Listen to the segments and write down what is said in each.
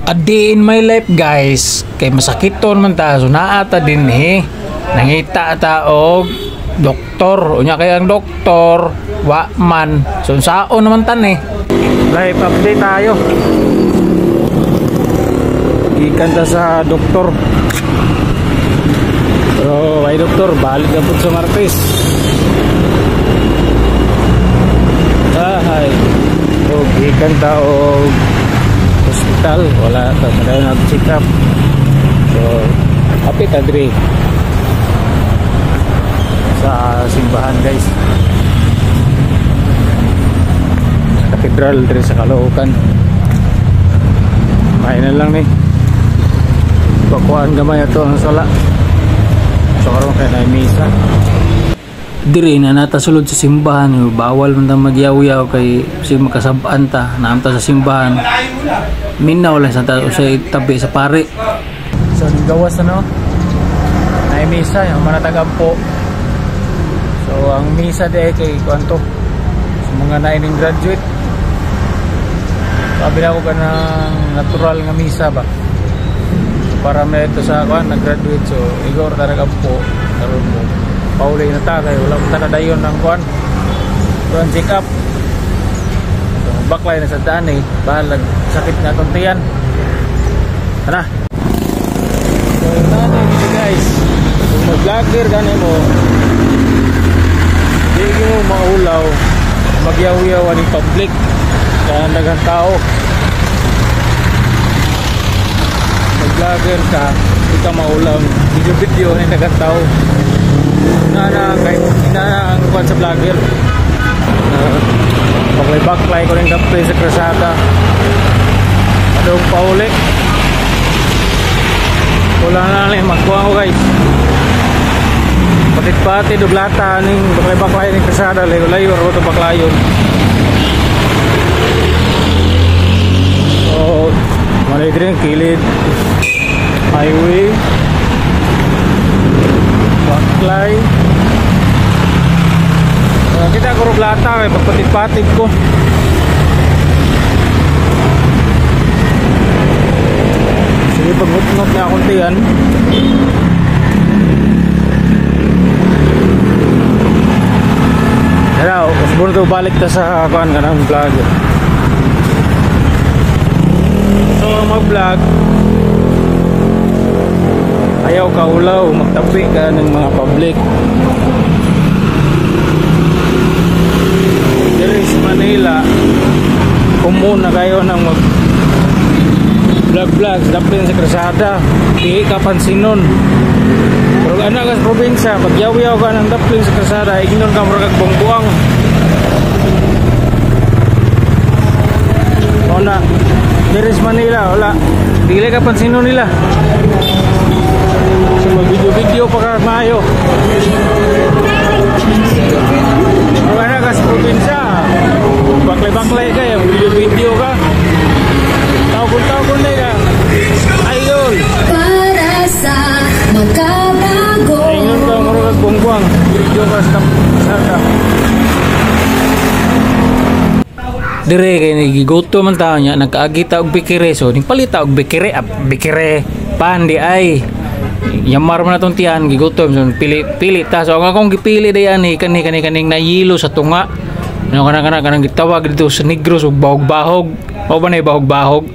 A day in my life guys, kay masakiton man ta, so naata din nangita ta og doktor, unya kay ang doktor wa man, so saon naman tan life update tayo, ikan ta sa doktor. Pero ay doktor, balik na po sa Martes. Ay o ikan ta og hospital, wala ta na check up. So apit adri sa simbahan guys, katedral diri sa Caloocan. May na lang bakuan gamay ato ang sala, so karon kay na misa diri na natasulod sa simbahan. Bawal man ta magyaw-yaw kay si makasabaan ta naamta sa simbahan, minaw lang sa tabi sa pare. So gawas na misa yung manatagampo. So ang misa di kay kwanto sa mga naining graduate, sabi na ko ka ng natural nga misa ba para may ito sa nag-graduate. So igor talagampo karon mo pauli na ta kay wala mo tanadayon ng kuan check up. So baklay na sa daan bahalag sakit na itong tiyan. Tara, so nanay dito guys, kung mag-vlogger gani mo di mo maulaw magyaw-yaw ni public kaya nagang tao. Mag-vlogger ka, di ka maulaw video ni nagang tao na ang kuwan sa vlogger. Pag may backfly ko rin gaplay sa krasada adong pauli, wala na lang magkuha ko guys. Patid-patid duglata ning baklay ning krasada, layo-layo ro to baklayon. So malay din kilid highway baklay. Kita ko ruglata kay pagpatid-patid ko. Sige, pag-ngot na akong tiyan. Hello, usbon to balik ta sa kuan kanang vlog. So mag-vlog ayaw ka ulaw, magtabi ka ng mga public. Diri sa Manila, kumun na kayo ng mag vlog daplin sa krasada, di ka pansinon. Pero anak ka sa probinsya, pag yaw-yaw ka ng daplin sa krasada, ignon ka murag bongbuang. O na, diri sa Manila, wala, dili ka pansinon nila. So mag-video pa ka mayo. Kung anak ka sa probinsya, baklay-baklay ka, yung video ka, tawag-tawag ka, idol para sa magkabago. Ayun ka, marunag bongbuang video ka sa kasada. Dire kay nagigoto man tao niya, nagkaagita og bikire, so ning palita og bikire pandi ay yamar man atong tiyan gigutom, so pili ta. So ang akong gipili dayan kaning nayilo sa tunga, ano kanang gitawag dito sa Negros og bahog-bahog, o ba na bahog-bahog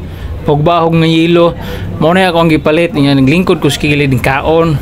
nga yelo, mo na akong gipalit niya, naglingkod ko sa kilid ng kaon.